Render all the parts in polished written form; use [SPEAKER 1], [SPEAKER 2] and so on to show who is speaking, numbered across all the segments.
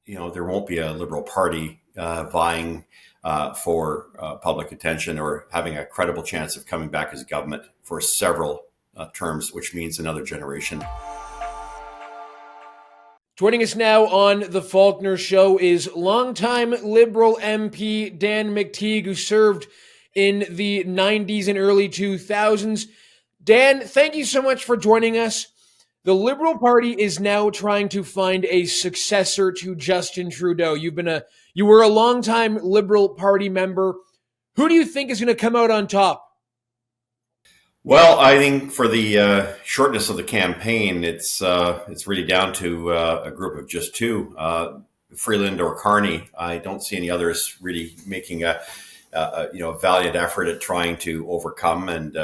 [SPEAKER 1] there won't be a Liberal Party vying for public attention or having a credible chance of coming back as government for several terms, which means another generation.
[SPEAKER 2] Joining us now on the Faulkner Show is longtime Liberal MP Dan McTeague, who served in the 90s and early 2000s. Dan, thank you so much for joining us. The Liberal Party is now trying to find a successor to Justin Trudeau. You were a longtime Liberal Party member. Who do you think is going to come out on top?
[SPEAKER 1] Well, I think for the shortness of the campaign, it's really down to a group of just two, Freeland or Carney. I don't see any others really making a valiant effort at trying to overcome and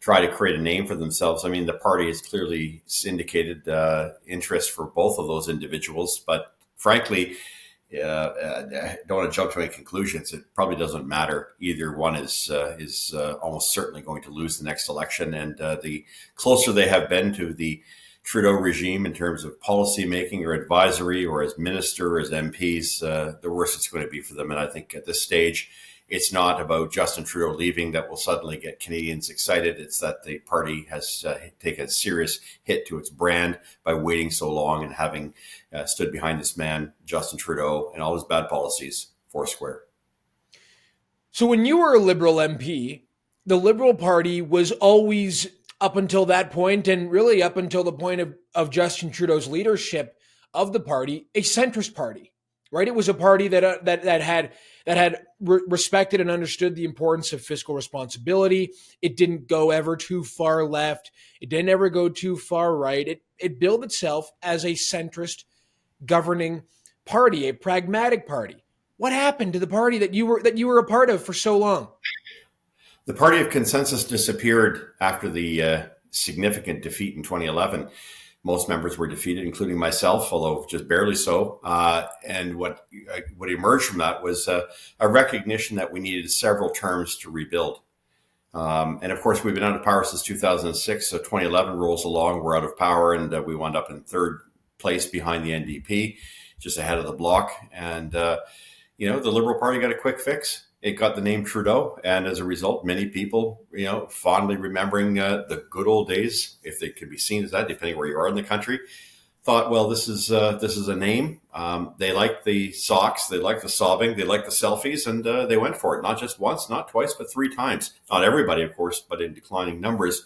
[SPEAKER 1] try to create a name for themselves. I mean, the party has clearly indicated interest for both of those individuals, but frankly, I don't want to jump to any conclusions. It probably doesn't matter. Either one is almost certainly going to lose the next election. And the closer they have been to the Trudeau regime in terms of policy making or advisory or as minister or as MPs, the worse it's going to be for them. And I think at this stage, it's not about Justin Trudeau leaving that will suddenly get Canadians excited. It's that the party has taken a serious hit to its brand by waiting so long and having stood behind this man, Justin Trudeau, and all his bad policies, foursquare.
[SPEAKER 2] So when you were a Liberal MP, the Liberal Party was always, up until that point, and really up until the point of Justin Trudeau's leadership of the party, a centrist party, right? It was a party that had respected and understood the importance of fiscal responsibility. It didn't go ever too far left. It didn't ever go too far right. It billed itself as a centrist governing party, a pragmatic party. What happened to the party that you were a part of for so long?
[SPEAKER 1] The party of consensus disappeared after the significant defeat in 2011. Most members were defeated, including myself, although just barely so. And what emerged from that was a recognition that we needed several terms to rebuild. And of course, we've been out of power since 2006. So 2011 rolls along, we're out of power, and we wound up in third place behind the NDP, just ahead of the bloc. And, the Liberal Party got a quick fix. It got the name Trudeau, and as a result, many people, fondly remembering the good old days, if they could be seen as that, depending where you are in the country, thought, well, this is a name. They like the socks, they like the sobbing, they like the selfies, and they went for it. Not just once, not twice, but three times. Not everybody, of course, but in declining numbers.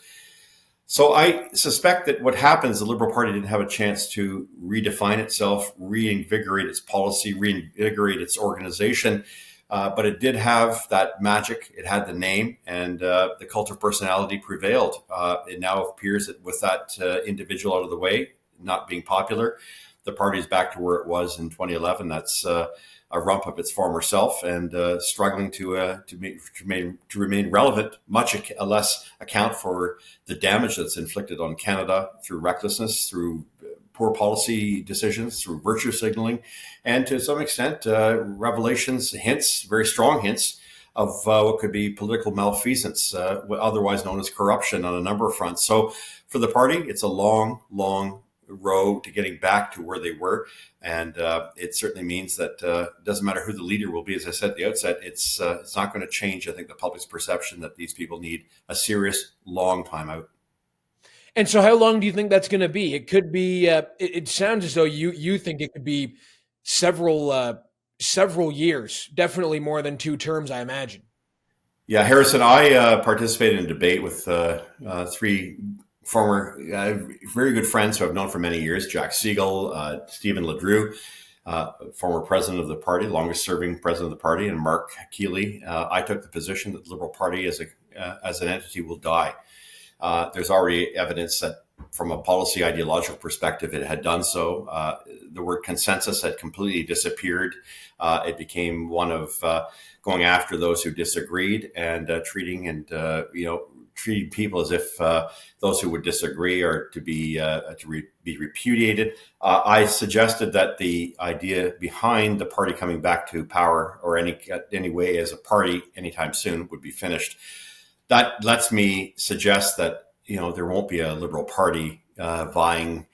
[SPEAKER 1] So I suspect that what happens, the Liberal Party didn't have a chance to redefine itself, reinvigorate its policy, reinvigorate its organization. But it did have that magic. It had the name, and the cult of personality prevailed. It now appears that with that individual out of the way, not being popular, the party is back to where it was in 2011. That's a rump of its former self, and struggling to remain relevant, much less account for the damage that's inflicted on Canada through recklessness, through poor policy decisions, through virtue signaling, and to some extent, revelations, hints, very strong hints of what could be political malfeasance, otherwise known as corruption on a number of fronts. So for the party, it's a long, long road to getting back to where they were. And it certainly means that it doesn't matter who the leader will be. As I said at the outset, it's not going to change, I think, the public's perception that these people need a serious, long time out.
[SPEAKER 2] And so how long do you think that's going to be? It could be, it sounds as though you think it could be several years, definitely more than 2 terms, I imagine.
[SPEAKER 1] Yeah, Harrison, I participated in a debate with 3 former very good friends who I've known for many years, Jack Siegel, Stephen LeDrew, former president of the party, longest serving president of the party, and Mark Keeley. I took the position that the Liberal Party as an entity will die. There's already evidence that from a policy ideological perspective, it had done so. The word consensus had completely disappeared. It became one of going after those who disagreed and treating people as if those who would disagree are to be repudiated. I suggested that the idea behind the party coming back to power or any way as a party anytime soon would be finished. That lets me suggest that there won't be a Liberal Party vying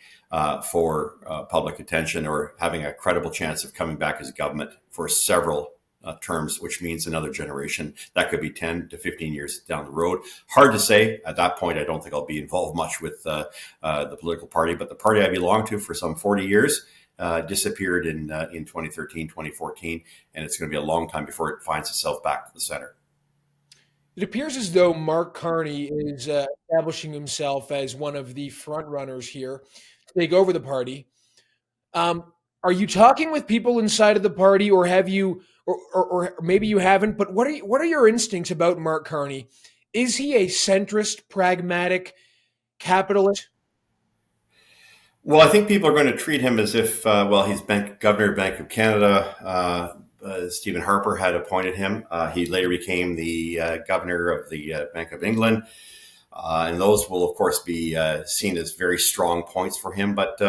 [SPEAKER 1] for public attention or having a credible chance of coming back as government for several terms, which means another generation. That could be 10 to 15 years down the road. Hard to say. At that point, I don't think I'll be involved much with the political party, but the party I belonged to for some 40 years disappeared in 2013, 2014, and it's going to be a long time before it finds itself back to the center.
[SPEAKER 2] It appears as though Mark Carney is establishing himself as one of the front runners here to take over the party. Are you talking with people inside of the party, or have you, or maybe you haven't? But what are your instincts about Mark Carney? Is he a centrist, pragmatic, capitalist?
[SPEAKER 1] Well, I think people are going to treat him as if, he's governor of Bank of Canada. Stephen Harper had appointed him. He later became the governor of the Bank of England. And those will, of course, be seen as very strong points for him. But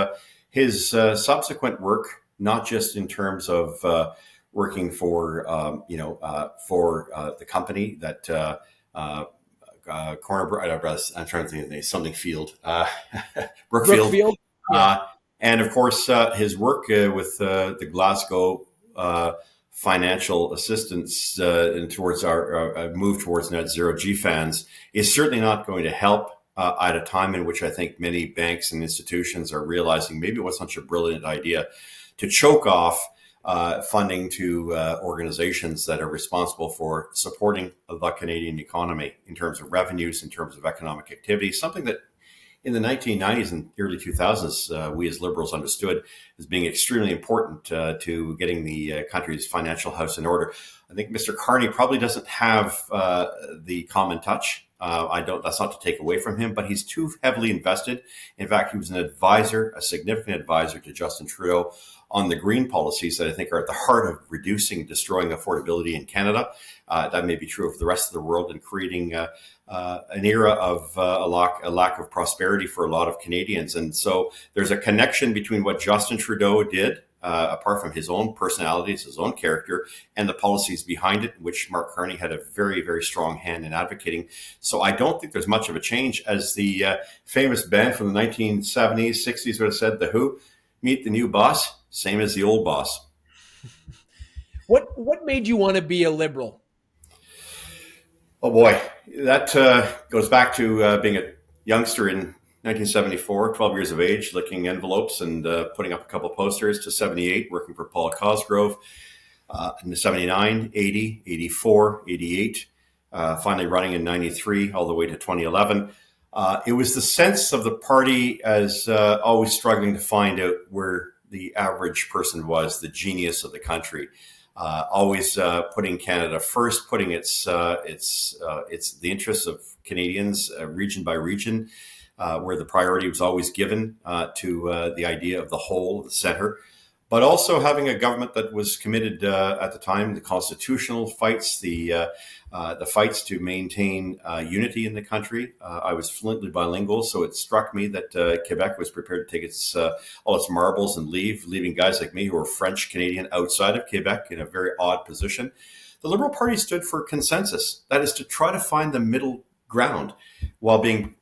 [SPEAKER 1] his subsequent work, not just in terms of working for, the company that I'm trying to think of the name, something Field, Brookfield. Yeah. And of course, his work with the Glasgow financial assistance towards our move towards net zero GFANs is certainly not going to help at a time in which I think many banks and institutions are realizing maybe it wasn't such a brilliant idea to choke off funding to organizations that are responsible for supporting the Canadian economy in terms of revenues, in terms of economic activity, something that in the 1990s and early 2000s, we as Liberals understood as being extremely important to getting the country's financial house in order. I think Mr. Carney probably doesn't have the common touch. That's not to take away from him, but he's too heavily invested. In fact, he was an advisor, a significant advisor to Justin Trudeau on the green policies that I think are at the heart of reducing and destroying affordability in Canada. That may be true of the rest of the world, and creating an era of a lack of prosperity for a lot of Canadians. And so there's a connection between what Justin Trudeau did, apart from his own personalities, his own character, and the policies behind it, which Mark Carney had a very, very strong hand in advocating. So I don't think there's much of a change. As the famous band from the 1970s, 60s would have said, The Who, meet the new boss, same as the old boss.
[SPEAKER 2] What made you want to be a Liberal?
[SPEAKER 1] Oh boy, that goes back to being a youngster in 1974, 12 years of age, licking envelopes and putting up a couple posters, to 78, working for Paul Cosgrove, in 79, 80, 84, 88, finally running in 93, all the way to 2011. It was the sense of the party as always struggling to find out where the average person was, the genius of the country. Always putting Canada first, putting its the interests of Canadians region by region, where the priority was always given to the idea of the whole, the center, but also having a government that was committed at the time, the constitutional fights, the fights to maintain unity in the country. I was fluently bilingual, so it struck me that Quebec was prepared to take all its marbles and leaving guys like me who are French Canadian outside of Quebec in a very odd position. The Liberal Party stood for consensus. That is to try to find the middle ground, while being,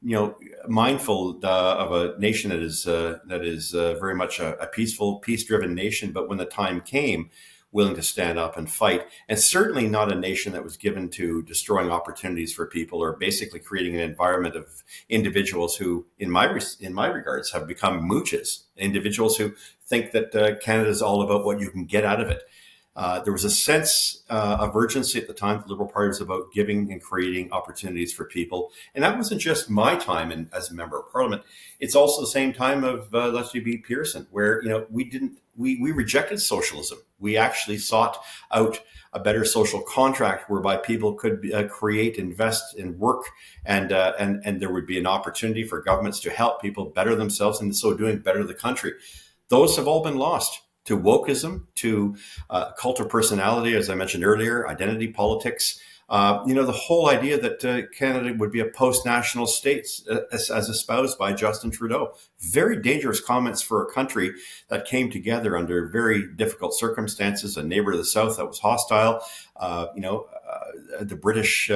[SPEAKER 1] mindful of a nation that is very much a peaceful, peace-driven nation. But when the time came, willing to stand up and fight, and certainly not a nation that was given to destroying opportunities for people, or basically creating an environment of individuals who, in my regards, have become mooches. Individuals who think that Canada is all about what you can get out of it. There was a sense of urgency at the time. The Liberal Party was about giving and creating opportunities for people. And that wasn't just my time as a member of Parliament. It's also the same time of Leslie B. Pearson, where we rejected socialism. We actually sought out a better social contract whereby people could create, invest, and work, and there would be an opportunity for governments to help people better themselves, and in so doing better the country. Those have all been lost to wokeism, to cult of personality, as I mentioned earlier, identity politics. The whole idea that Canada would be a post-national state, as espoused by Justin Trudeau. Very dangerous comments for a country that came together under very difficult circumstances, a neighbor of the South that was hostile, the British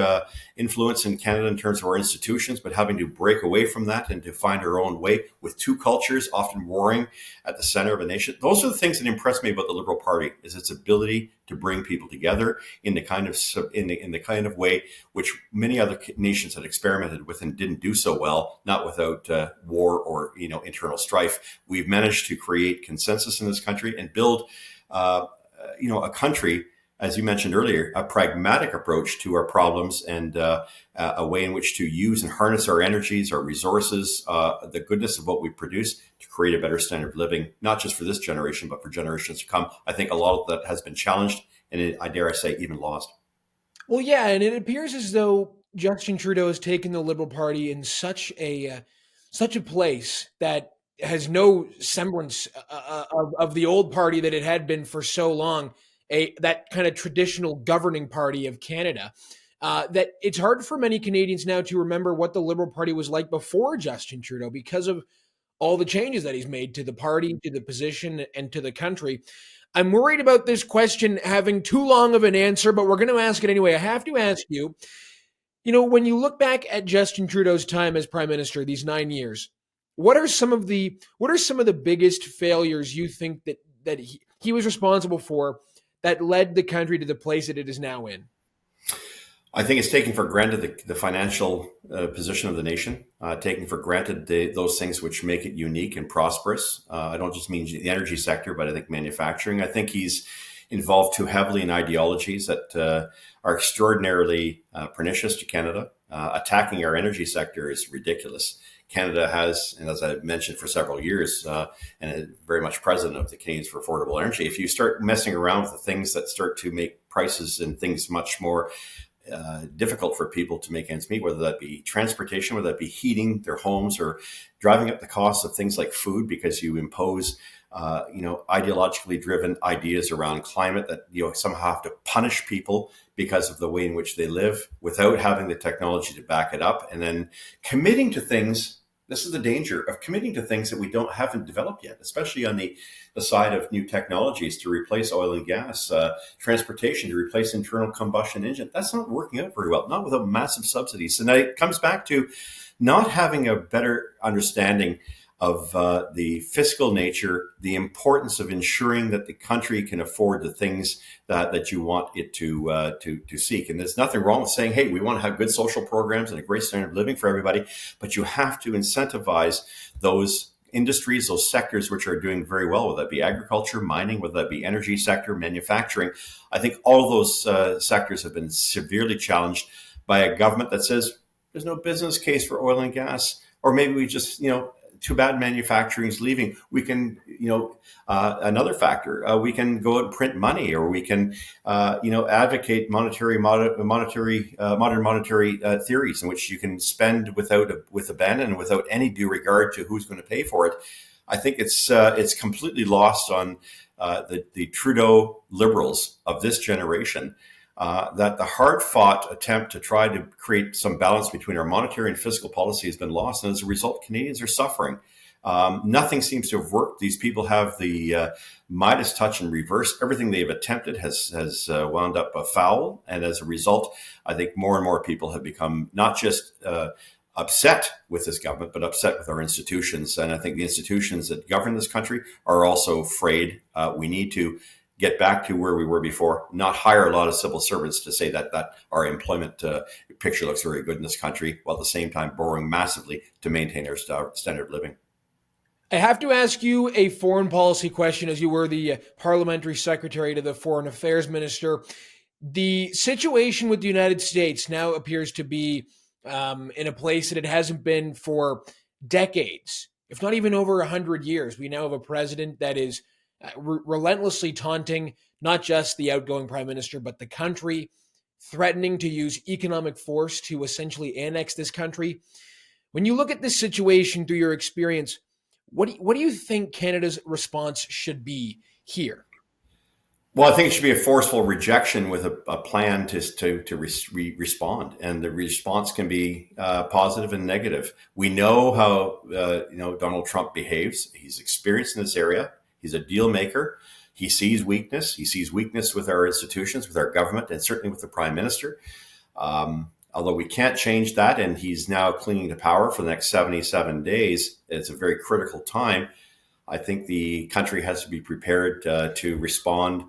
[SPEAKER 1] influence in Canada in terms of our institutions, but having to break away from that and to find our own way with two cultures often warring at the center of a nation. Those are the things that impress me about the Liberal Party, is its ability to bring people together in the kind of way which many other nations had experimented with and didn't do so well, not without war or internal strife. We've managed to create consensus in this country and build a country, as you mentioned earlier, a pragmatic approach to our problems and a way in which to use and harness our energies, our resources, the goodness of what we produce to create a better standard of living, not just for this generation, but for generations to come. I think a lot of that has been challenged and I dare I say even lost.
[SPEAKER 2] Well, yeah, and it appears as though Justin Trudeau has taken the Liberal Party in such a place that has no semblance of the old party that it had been for so long, that kind of traditional governing party of Canada, that it's hard for many Canadians now to remember what the Liberal Party was like before Justin Trudeau because of all the changes that he's made to the party, to the position, and to the country. I'm worried about this question having too long of an answer, but we're going to ask it anyway. I have to ask you, when you look back at Justin Trudeau's time as Prime Minister, these 9 years, what are some of the biggest failures you think that he was responsible for that led the country to the place that it is now in?
[SPEAKER 1] I think it's taking for granted the financial position of the nation, taking for granted those things which make it unique and prosperous. I don't just mean the energy sector, but I think manufacturing. I think he's involved too heavily in ideologies that are extraordinarily pernicious to Canada. Attacking our energy sector is ridiculous. Canada has, and as I've mentioned for several years, and very much president of the Canadians for Affordable Energy, if you start messing around with the things that start to make prices and things much more difficult for people to make ends meet, whether that be transportation, whether that be heating their homes or driving up the cost of things like food because you impose ideologically driven ideas around climate that somehow have to punish people because of the way in which they live without having the technology to back it up, and then committing to things. This is the danger of committing to things that we haven't developed yet, especially on the side of new technologies to replace oil and gas, transportation to replace internal combustion engine. That's not working out very well, not without massive subsidies. And it comes back to not having a better understanding of the fiscal nature, the importance of ensuring that the country can afford the things that you want it to seek. And there's nothing wrong with saying, hey, we want to have good social programs and a great standard of living for everybody, but you have to incentivize those industries, those sectors which are doing very well, whether that be agriculture, mining, whether that be energy sector, manufacturing. I think all of those sectors have been severely challenged by a government that says there's no business case for oil and gas, or maybe we just, too bad manufacturing is leaving. We can, another factor, we can go out and print money, or we can, advocate modern monetary theories in which you can spend with abandon and without any due regard to who's going to pay for it. I think it's completely lost on the Trudeau Liberals of this generation. That the hard-fought attempt to try to create some balance between our monetary and fiscal policy has been lost, and as a result, Canadians are suffering. Nothing seems to have worked. These people have the Midas touch in reverse. Everything they've attempted has wound up foul, and as a result, I think more and more people have become not just upset with this government, but upset with our institutions. And I think the institutions that govern this country are also afraid. We need to get back to where we were before, not hire a lot of civil servants to say that our employment picture looks very good in this country, while at the same time borrowing massively to maintain our standard of living.
[SPEAKER 2] I have to ask you a foreign policy question, as you were the parliamentary secretary to the foreign affairs minister. The situation with the United States now appears to be in a place that it hasn't been for decades, if not even over 100 years. We now have a president that is relentlessly taunting not just the outgoing prime minister, but the country, threatening to use economic force to essentially annex this country. When you look at this situation through your experience, what do you think Canada's response should be here?
[SPEAKER 1] Well, I think it should be a forceful rejection with a plan to respond, and the response can be positive and negative. We know how Donald Trump behaves. He's experienced in this area. He's a deal maker. He sees weakness. He sees weakness with our institutions, with our government, and certainly with the prime minister. Although we can't change that, and he's now clinging to power for the next 77 days, it's a very critical time. I think the country has to be prepared to respond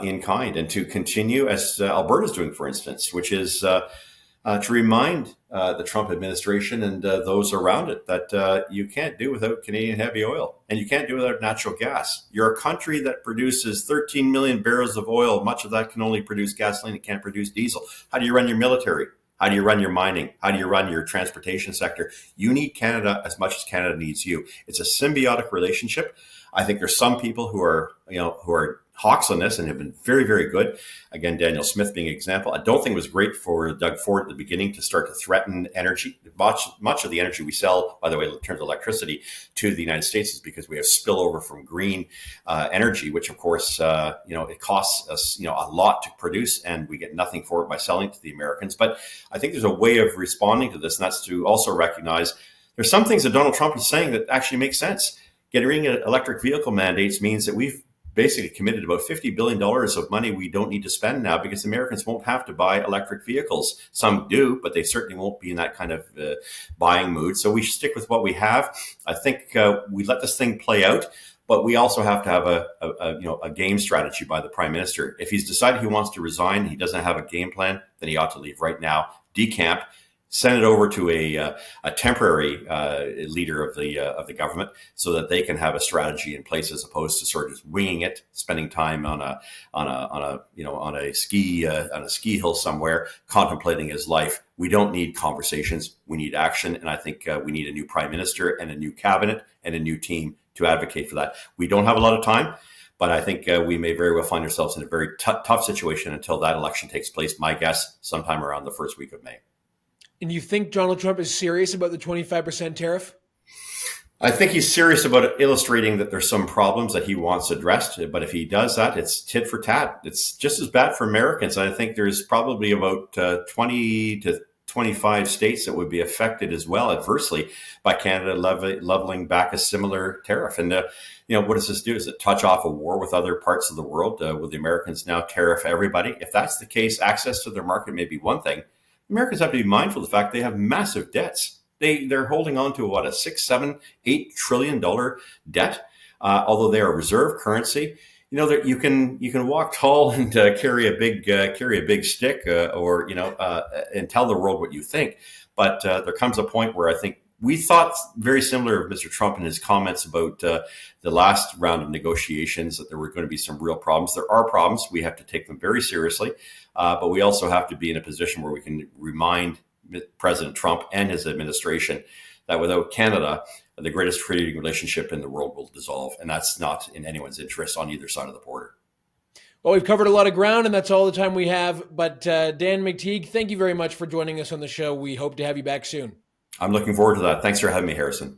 [SPEAKER 1] in kind and to continue, as Alberta's doing, for instance, which is to remind the Trump administration and those around it that you can't do without Canadian heavy oil, and you can't do without natural gas. You're a country that produces 13 million barrels of oil. Much of that can only produce gasoline. It can't produce diesel. How do you run your military? How do you run your mining? How do you run your transportation sector? You need Canada as much as Canada needs you. It's a symbiotic relationship. I think there's some people who are hawks on this and have been very, very good. Again, Daniel Smith being an example. I don't think it was great for Doug Ford at the beginning to start to threaten energy. Much of the energy we sell, by the way, in terms of electricity to the United States is because we have spillover from green energy, which of course, it costs us, a lot to produce, and we get nothing for it by selling to the Americans. But I think there's a way of responding to this, and that's to also recognize there's some things that Donald Trump is saying that actually make sense. Getting rid of electric vehicle mandates means that we've basically committed about $50 billion of money we don't need to spend now because Americans won't have to buy electric vehicles. Some do, but they certainly won't be in that kind of buying mood. So we should stick with what we have. I think we let this thing play out, but we also have to have a game strategy by the Prime Minister. If he's decided he wants to resign, he doesn't have a game plan, then he ought to leave right now, decamp, send it over to a temporary leader of the government so that they can have a strategy in place as opposed to sort of winging it, spending time on a ski hill somewhere, contemplating his life. We don't need conversations. We need action, and I think we need a new prime minister and a new cabinet and a new team to advocate for that. We don't have a lot of time. But I think we may very well find ourselves in a very tough situation until that election takes place. My guess, sometime around the first week of May.
[SPEAKER 2] And you think Donald Trump is serious about the 25% tariff?
[SPEAKER 1] I think he's serious about illustrating that there's some problems that he wants addressed. But if he does that, it's tit for tat. It's just as bad for Americans. I think there's probably about 20 to 25 states that would be affected as well adversely by Canada leveling back a similar tariff. And, what does this do? Does it touch off a war with other parts of the world? Will the Americans now tariff everybody? If that's the case, access to their market may be one thing. Americans have to be mindful of the fact they have massive debts. They're holding on to a $6, $7, $8 trillion debt, although they are reserve currency. That you can walk tall and carry a big stick, and tell the world what you think. But there comes a point where I think we thought very similar of Mr. Trump and his comments about the last round of negotiations that there were going to be some real problems. There are problems. We have to take them very seriously. But we also have to be in a position where we can remind President Trump and his administration that without Canada, the greatest trading relationship in the world will dissolve. And that's not in anyone's interest on either side of the border.
[SPEAKER 2] Well, we've covered a lot of ground, and that's all the time we have. But Dan McTeague, thank you very much for joining us on the show. We hope to have you back soon.
[SPEAKER 1] I'm looking forward to that. Thanks for having me, Harrison.